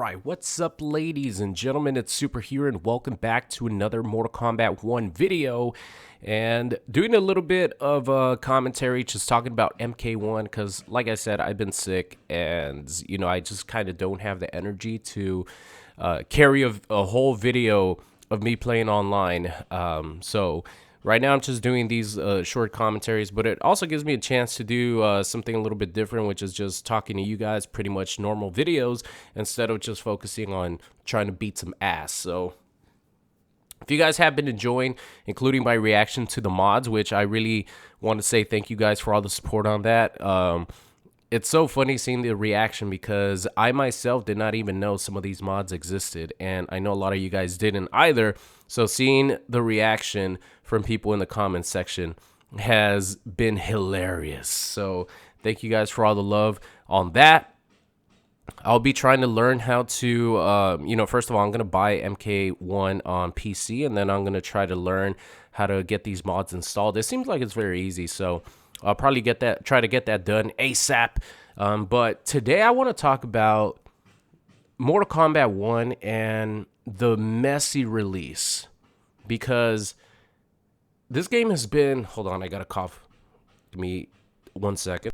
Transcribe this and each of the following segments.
Alright, what's up ladies and gentlemen, it's Super here and welcome back to another Mortal Kombat 1 video. And doing a little bit of a commentary, just talking about MK1 because like I said, I've been sick and I just kind of don't have the energy to carry a whole video of me playing online. So right now I'm just doing these short commentaries, but it also gives me a chance to do something a little bit different, which is just talking to you guys, pretty much normal videos, instead of just focusing on trying to beat some ass. So if you guys have been enjoying, including my reaction to the mods, which I really want to say thank you guys for all the support on that. It's so funny seeing the reaction because I myself did not even know some of these mods existed, and I know a lot of you guys didn't either. So seeing the reaction from people in the comments section has been hilarious. So thank you guys for all the love on that. I'll be trying to learn how to, first of all, I'm going to buy MK1 on PC, and then I'm going to try to learn how to get these mods installed. It seems like it's very easy, so I'll probably try to get that done ASAP. But today I want to talk about Mortal Kombat 1 and the messy release, because this game has been, hold on, I got to cough. Give me 1 second.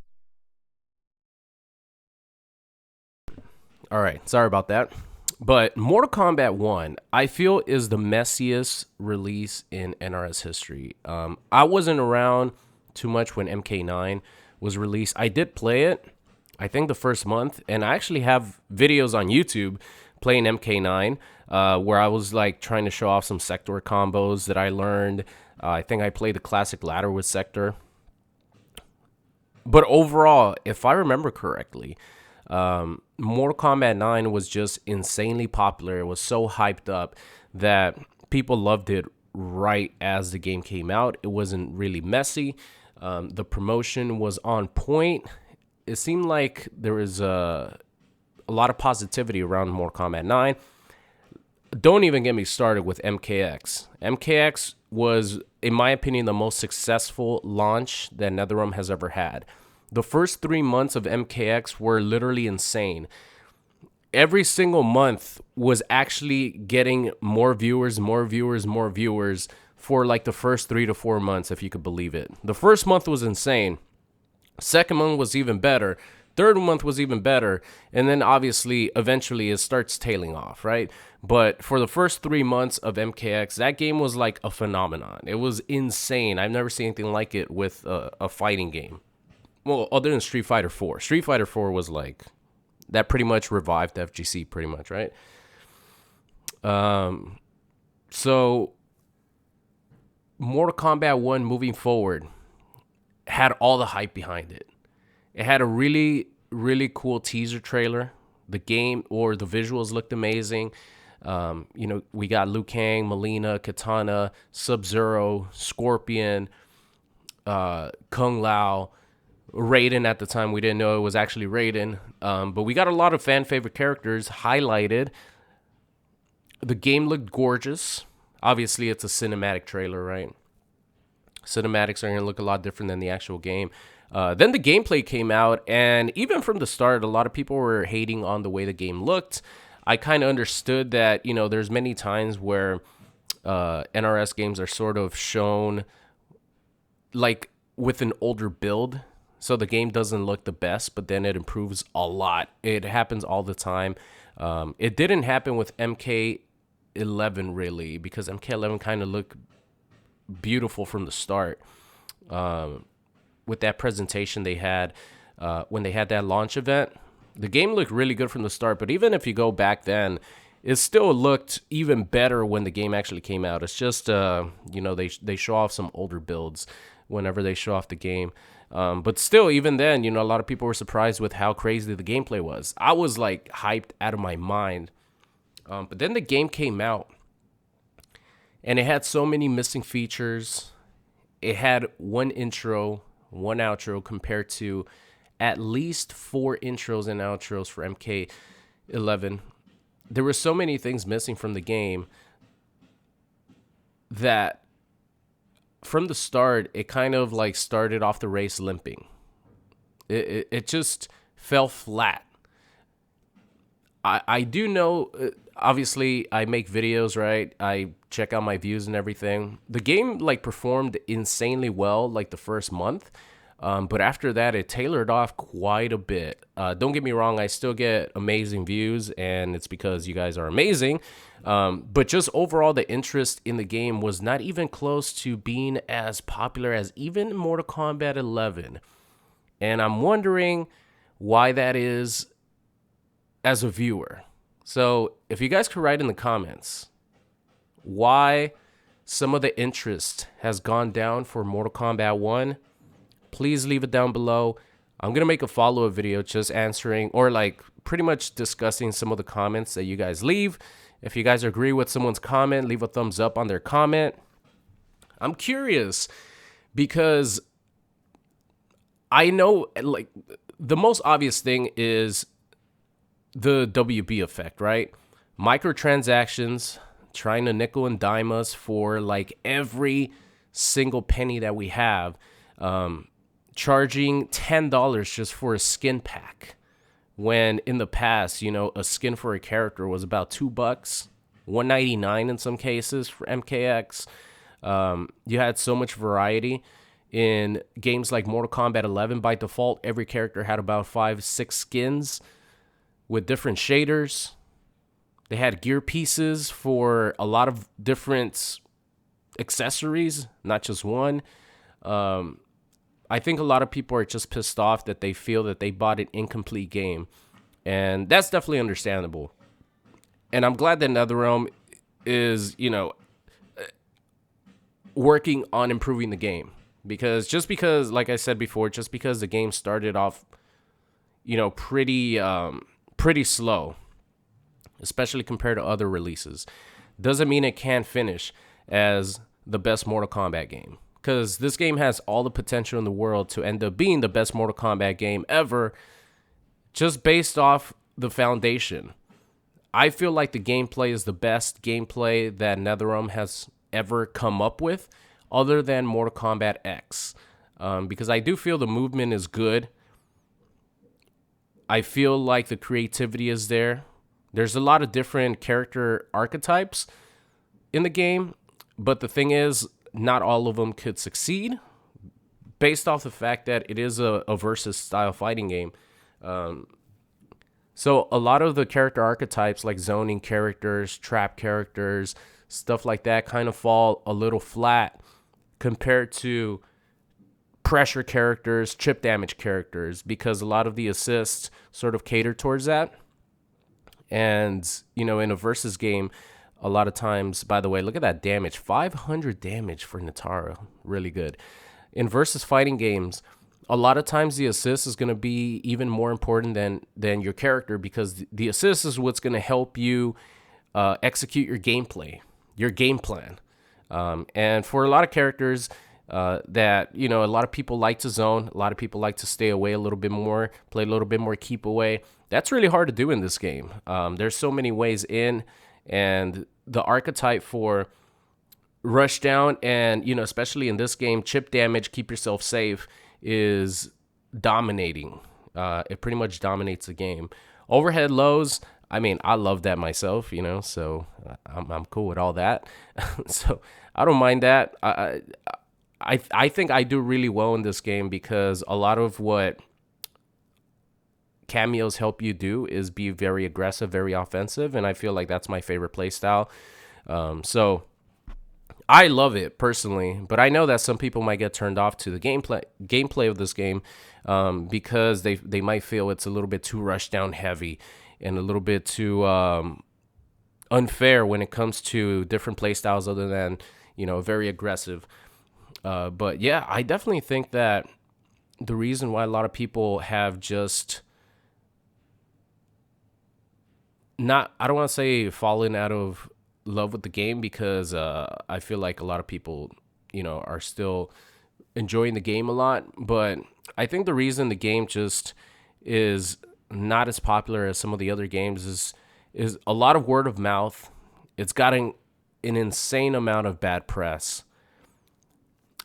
All right, sorry about that. But Mortal Kombat 1, I feel, is the messiest release in NRS history. I wasn't around too much when MK9 was released. I did play it, I think the first month, and I actually have videos on YouTube playing MK9 where I was like trying to show off some Sector combos that I learned. I think I played the classic ladder with Sector. But overall, if I remember correctly, Mortal Kombat 9 was just insanely popular. It was so hyped up that people loved it right as the game came out. It wasn't really messy. The promotion was on point. It seemed like there was a lot of positivity around Mortal Kombat 9. Don't even get me started with MKX. MKX was, in my opinion, the most successful launch that NetherRealm has ever had. The first 3 months of MKX were literally insane. Every single month was actually getting more viewers for like the first 3 to 4 months, if you could believe it. The first month was insane. Second month was even better. Third month was even better. And then obviously, eventually it starts tailing off, right? But for the first 3 months of MKX, that game was like a phenomenon. It was insane. I've never seen anything like it with a fighting game. Well, other than Street Fighter 4. Street Fighter 4 was like, that pretty much revived FGC pretty much, right? So Mortal Kombat 1 moving forward had all the hype behind it. It had a really, really cool teaser trailer. The game, or the visuals, looked amazing. We got Liu Kang, Melina, Katana, Sub-Zero, Scorpion, Kung Lao, Raiden. At the time, we didn't know it was actually Raiden. But we got a lot of fan favorite characters highlighted. The game looked gorgeous. Obviously, it's a cinematic trailer, right? Cinematics are going to look a lot different than the actual game. Then the gameplay came out, and even from the start, a lot of people were hating on the way the game looked. I kind of understood that, there's many times where NRS games are sort of shown like with an older build, so the game doesn't look the best, but then it improves a lot. It happens all the time. It didn't happen with MK11 really, because MK11 kind of looked beautiful from the start. With that presentation they had when they had that launch event, the game looked really good from the start. But even if you go back then, it still looked even better when the game actually came out. It's just they show off some older builds whenever they show off the game. But still, even then, a lot of people were surprised with how crazy the gameplay was. I was like hyped out of my mind. But then the game came out, and it had so many missing features. It had one intro, one outro, compared to at least 4 intros and outros for MK11. There were so many things missing from the game that from the start, it kind of like started off the race limping. It just fell flat. I do know, obviously, I make videos, right? I check out my views and everything. The game like performed insanely well like the first month. But after that, it tailored off quite a bit. Don't get me wrong, I still get amazing views, and it's because you guys are amazing. But just overall, the interest in the game was not even close to being as popular as even Mortal Kombat 11. And I'm wondering why that is as a viewer. So if you guys could write in the comments why some of the interest has gone down for Mortal Kombat 1, please leave it down below. I'm going to make a follow-up video just answering or like pretty much discussing some of the comments that you guys leave. If you guys agree with someone's comment, leave a thumbs up on their comment. I'm curious because I know like the most obvious thing is the WB effect, right? Microtransactions, trying to nickel and dime us for like every single penny that we have. Charging $10 just for a skin pack, when in the past, a skin for a character was about $2, $1.99 in some cases for MKX. You had so much variety in games like Mortal Kombat 11. By default, every character had about 5-6 skins with different shaders. They had gear pieces for a lot of different accessories, not just one. I think a lot of people are just pissed off that they feel that they bought an incomplete game. And that's definitely understandable. And I'm glad that NetherRealm is, working on improving the game. Because just because, like I said before, just because the game started off, pretty slow, especially compared to other releases, doesn't mean it can't finish as the best Mortal Kombat game. Because this game has all the potential in the world to end up being the best Mortal Kombat game ever, just based off the foundation. I feel like the gameplay is the best gameplay that NetherRealm has ever come up with, other than Mortal Kombat X. Because I do feel the movement is good. I feel like the creativity is there. There's a lot of different character archetypes in the game, but the thing is, not all of them could succeed based off the fact that it is a versus style fighting game. So a lot of the character archetypes like zoning characters, trap characters, stuff like that kind of fall a little flat compared to pressure characters, chip damage characters, because a lot of the assists sort of cater towards that. And, in a versus game, a lot of times, by the way, look at that damage. 500 damage for Natara. Really good. In versus fighting games, a lot of times the assist is going to be even more important than your character, because the assist is what's going to help you execute your gameplay, your game plan. And for a lot of characters that, a lot of people like to zone, a lot of people like to stay away a little bit more, play a little bit more keep away. That's really hard to do in this game. There's so many ways in. And the archetype for rush down and, especially in this game, chip damage, keep yourself safe, is dominating. It pretty much dominates the game. Overhead lows, I mean, I love that myself, so I'm cool with all that. So I don't mind that. I think I do really well in this game, because a lot of what cameos help you do is be very aggressive, very offensive, and I feel like that's my favorite play style. So I love it personally, but I know that some people might get turned off to the gameplay of this game, because they might feel it's a little bit too rush down heavy and a little bit too unfair when it comes to different play styles other than, very aggressive. But yeah, I definitely think that the reason why a lot of people have just I don't want to say fallen out of love with the game, because I feel like a lot of people, are still enjoying the game a lot. But I think the reason the game just is not as popular as some of the other games is a lot of word of mouth. It's gotten an insane amount of bad press.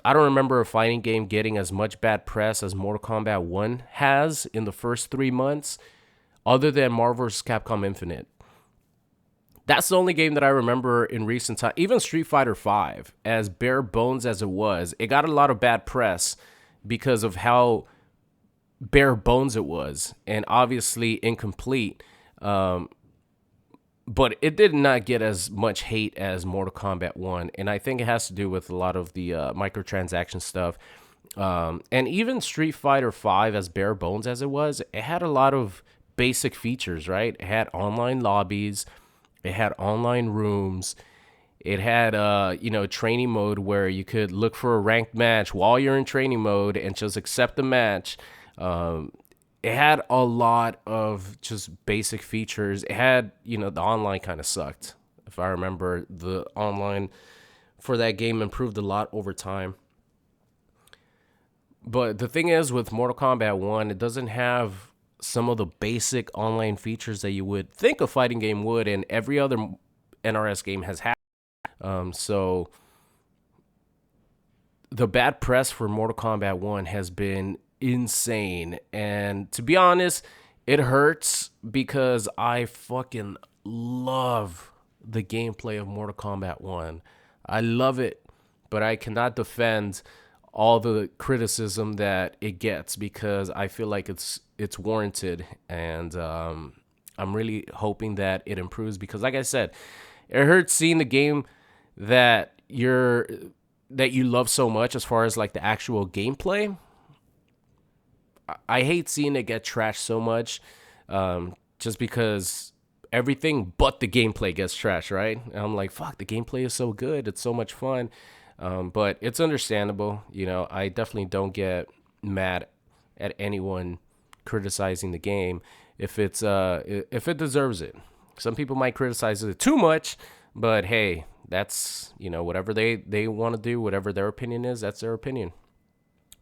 I don't remember a fighting game getting as much bad press as Mortal Kombat 1 has in the first 3 months. other than Marvel vs. Capcom Infinite. That's the only game that I remember in recent time. Even Street Fighter V, as bare bones as it was, it got a lot of bad press because of how bare bones it was, and obviously incomplete. But it did not get as much hate as Mortal Kombat 1, and I think it has to do with a lot of the microtransaction stuff. And even Street Fighter V, as bare bones as it was, it had a lot of basic features, right? It had online lobbies, it had online rooms, it had training mode where you could look for a ranked match while you're in training mode and just accept the match. It had a lot of just basic features. It had, the online kind of sucked. If I remember, the online for that game improved a lot over time. But the thing is, with Mortal Kombat 1, it doesn't have some of the basic online features that you would think a fighting game would, and every other NRS game has had. So the bad press for Mortal Kombat 1 has been insane. And to be honest, it hurts because I fucking love the gameplay of Mortal Kombat 1. I love it, but I cannot defend all the criticism that it gets because I feel like it's warranted, and I'm really hoping that it improves because, like I said, it hurts seeing the game that you love so much as far as like the actual gameplay. I hate seeing it get trashed so much, just because everything but the gameplay gets trashed, right? And I'm like, fuck, the gameplay is so good, it's so much fun. But it's understandable. I definitely don't get mad at anyone criticizing the game if it deserves it. Some people might criticize it too much, but hey, that's, whatever they want to do, whatever their opinion is, that's their opinion.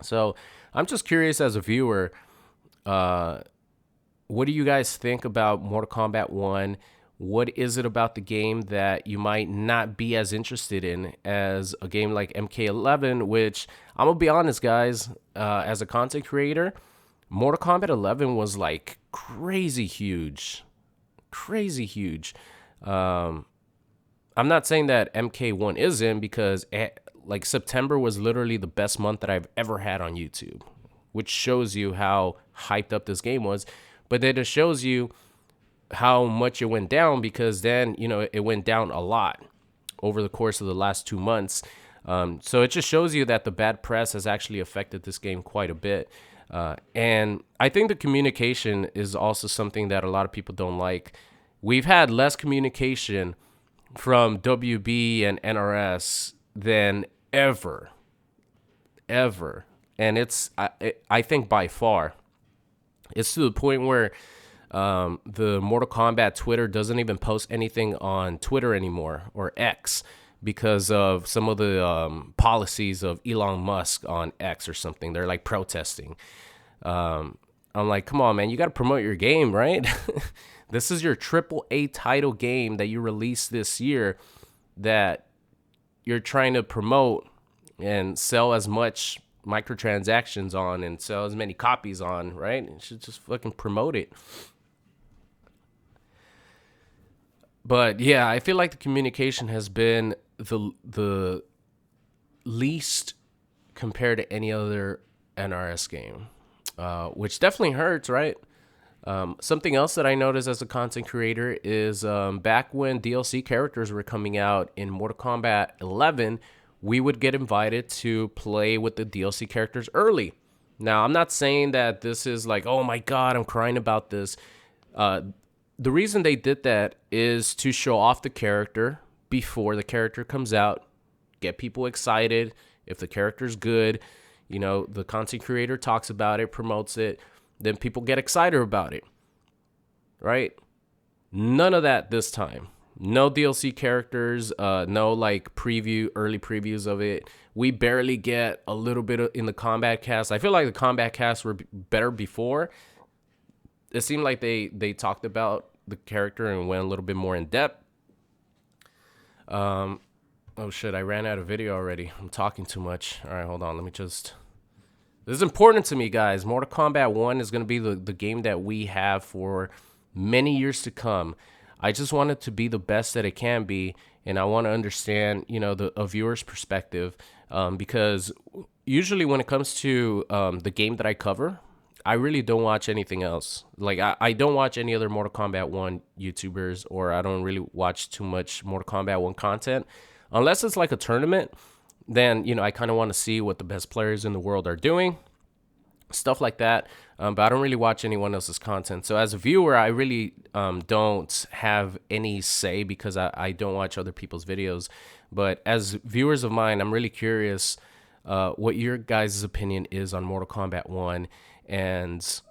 So I'm just curious as a viewer, what do you guys think about Mortal Kombat 1? What is it about the game that you might not be as interested in as a game like MK11, which I'm going to be honest, guys, as a content creator, Mortal Kombat 11 was like crazy huge. Crazy huge. I'm not saying that MK1 isn't, because like September was literally the best month that I've ever had on YouTube, which shows you how hyped up this game was. But then it shows you how much it went down, because then, it went down a lot over the course of the last 2 months. So it just shows you that the bad press has actually affected this game quite a bit. And I think the communication is also something that a lot of people don't like. We've had less communication from WB and NRS than ever. And I think by far, it's to the point where the Mortal Kombat Twitter doesn't even post anything on Twitter anymore, or X, because of some of the policies of Elon Musk on X or something. They're like protesting. I'm like, come on, man, you got to promote your game, right? This is your AAA title game that you released this year that you're trying to promote and sell as much microtransactions on and sell as many copies on, right? You should just fucking promote it. But yeah, I feel like the communication has been the least compared to any other NRS game, which definitely hurts, right? Something else that I noticed as a content creator is back when DLC characters were coming out in Mortal Kombat 11, we would get invited to play with the DLC characters early. Now, I'm not saying that this is like, oh my God, I'm crying about this. The reason they did that is to show off the character before the character comes out, get people excited. If the character's good, the content creator talks about it, promotes it, then people get excited about it, right? None of that this time. No DLC characters, no like early previews of it. We barely get a little bit in the combat cast. I feel like the combat casts were better before. It seemed like they talked about the character and went a little bit more in depth. Oh shit, I ran out of video already. I'm talking too much. All right, hold on. This is important to me, guys. Mortal Kombat 1 is going to be the game that we have for many years to come. I just want it to be the best that it can be, and I want to understand, a viewer's perspective, because usually when it comes to the game that I cover, I really don't watch anything else. Like I don't watch any other Mortal Kombat 1 YouTubers, or I don't really watch too much Mortal Kombat 1 content. Unless it's like a tournament, then, I kind of want to see what the best players in the world are doing, stuff like that. But I don't really watch anyone else's content. So as a viewer, I really don't have any say because I don't watch other people's videos. But as viewers of mine, I'm really curious what your guys' opinion is on Mortal Kombat 1, and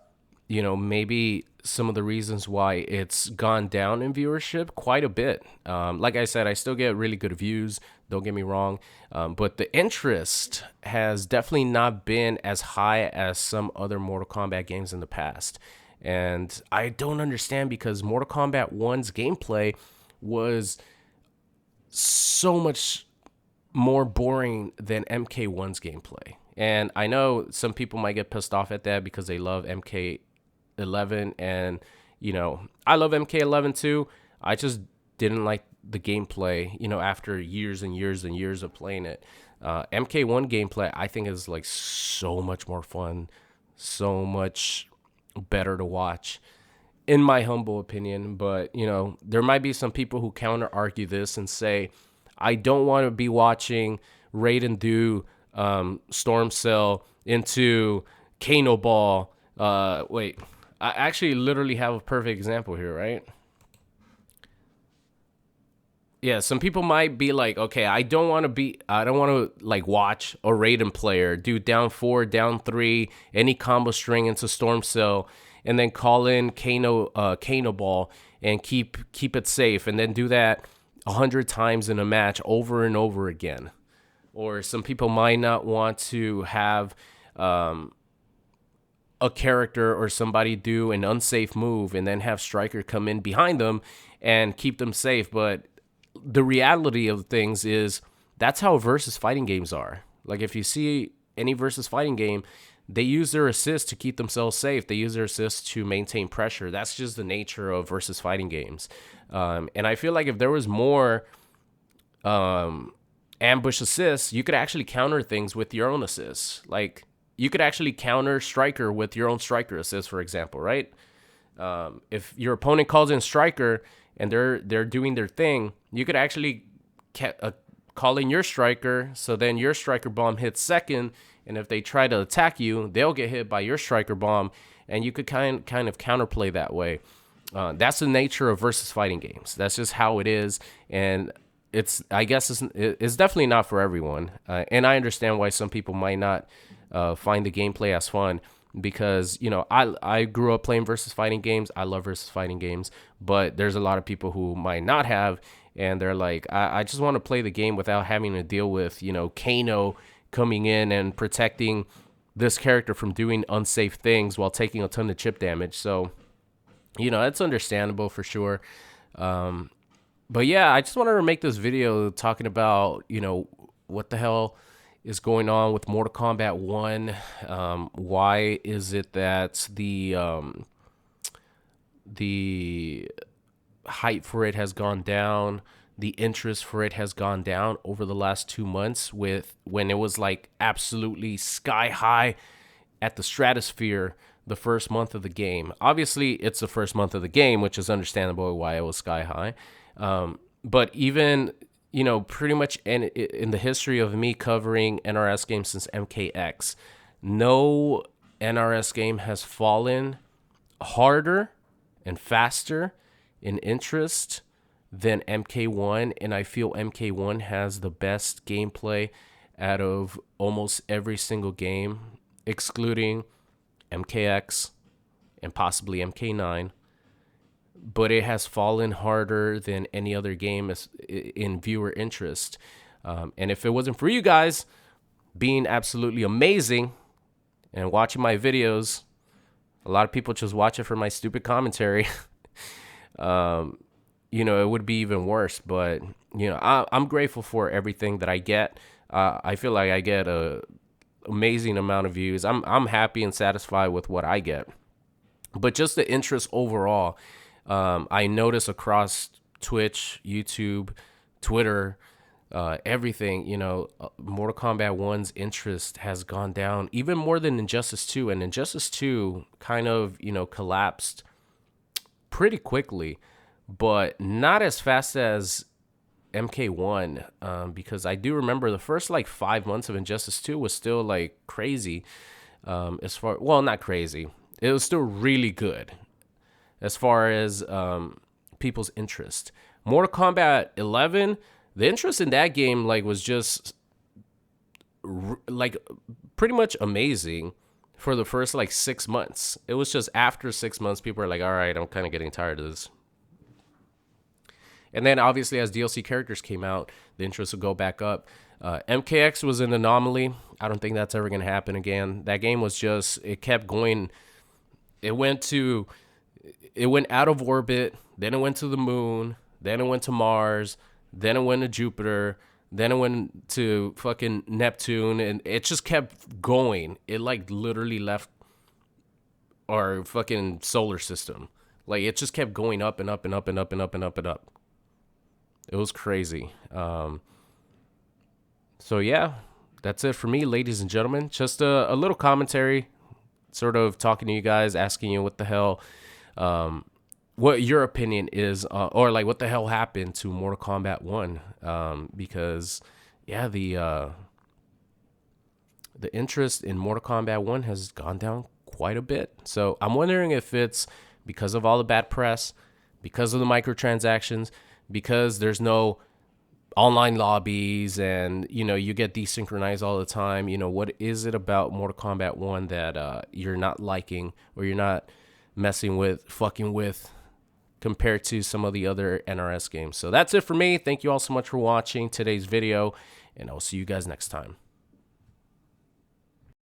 maybe some of the reasons why it's gone down in viewership quite a bit. Like I said, I still get really good views, don't get me wrong, but the interest has definitely not been as high as some other Mortal Kombat games in the past. And I don't understand, because Mortal Kombat 1's gameplay was so much more boring than MK1's gameplay. And I know some people might get pissed off at that because they love MK11, and I love MK11 too. I just didn't like the gameplay, after years and years and years of playing it. MK1 gameplay, I think, is like so much more fun, so much better to watch, in my humble opinion. But there might be some people who counter argue this and say, I don't want to be watching Raiden do Storm Cell into Kano Ball. Wait, I actually literally have a perfect example here, right? Yeah, some people might be like, okay, I don't want to like watch a Raiden player do down 4, down 3, any combo string into Storm Cell, and then call in Kano Ball and keep it safe, and then do that 100 times in a match over and over again. Or some people might not want to have a character or somebody do an unsafe move and then have Stryker come in behind them and keep them safe. But the reality of things is that's how versus fighting games are. Like, if you see any versus fighting game, they use their assists to keep themselves safe. They use their assists to maintain pressure. That's just the nature of versus fighting games. And I feel like if there was more ambush assists, you could actually counter things with your own assists. Like, you could actually counter Stryker with your own Stryker assist, for example, right? If your opponent calls in Stryker and they're doing their thing, you could actually call in your Stryker, so then your Stryker bomb hits second, and if they try to attack you, they'll get hit by your Stryker bomb, and you could kind of counterplay that way. That's the nature of versus fighting games. That's just how it is, and I guess it's definitely not for everyone. And I understand why some people might not find the gameplay as fun, because I grew up playing versus fighting games. I love versus fighting games, but there's a lot of people who might not have, and they're like, I just want to play the game without having to deal with Kano coming in and protecting this character from doing unsafe things while taking a ton of chip damage. So it's understandable for sure. But yeah, I just wanted to make this video talking about what the hell is going on with Mortal Kombat 1. Why is it that the hype for it has gone down, the interest for it has gone down over the last 2 months, when it was like absolutely sky high at the stratosphere the first month of the game. Obviously, it's the first month of the game, which is understandable why it was sky high. But even pretty much in the history of me covering NRS games since MKX, no NRS game has fallen harder and faster in interest than MK1, and I feel MK1 has the best gameplay out of almost every single game, excluding MKX and possibly MK9. But it has fallen harder than any other game in viewer interest. And if it wasn't for you guys being absolutely amazing and watching my videos, a lot of people just watch it for my stupid commentary. It would be even worse. But I'm grateful for everything that I get. I feel like I get a amazing amount of views. I'm happy and satisfied with what I get. But just the interest overall, I notice across Twitch, YouTube, Twitter, everything, Mortal Kombat 1's interest has gone down even more than Injustice 2. And Injustice 2 kind of, collapsed pretty quickly, but not as fast as MK1, because I do remember the first like 5 months of Injustice 2 was still like crazy. Well, not crazy. It was still really good as far as people's interest. Mortal Kombat 11, the interest in that game like was just like pretty much amazing for the first like 6 months. It was just after 6 months, people are like, all right, I'm kind of getting tired of this. And then obviously as DLC characters came out, the interest would go back up. MKX was an anomaly. I don't think that's ever going to happen again. That game was just, it kept going. It went out of orbit, then it went to the moon, then it went to Mars, then it went to Jupiter, then it went to fucking Neptune, and it just kept going. It like literally left our fucking solar system. Like it just kept going up and up and up and up and up and up and up. It was crazy. So yeah, that's it for me, ladies and gentlemen. Just a little commentary, sort of talking to you guys, asking you what the hell, what your opinion is, or like what the hell happened to Mortal Kombat 1. Because yeah, the interest in Mortal Kombat 1 has gone down quite a bit. So I'm wondering if it's because of all the bad press, because of the microtransactions, because there's no online lobbies and, you get desynchronized all the time. What is it about Mortal Kombat 1 that you're not liking or you're not fucking with compared to some of the other NRS games? So that's it for me. Thank you all so much for watching today's video, and I'll see you guys next time.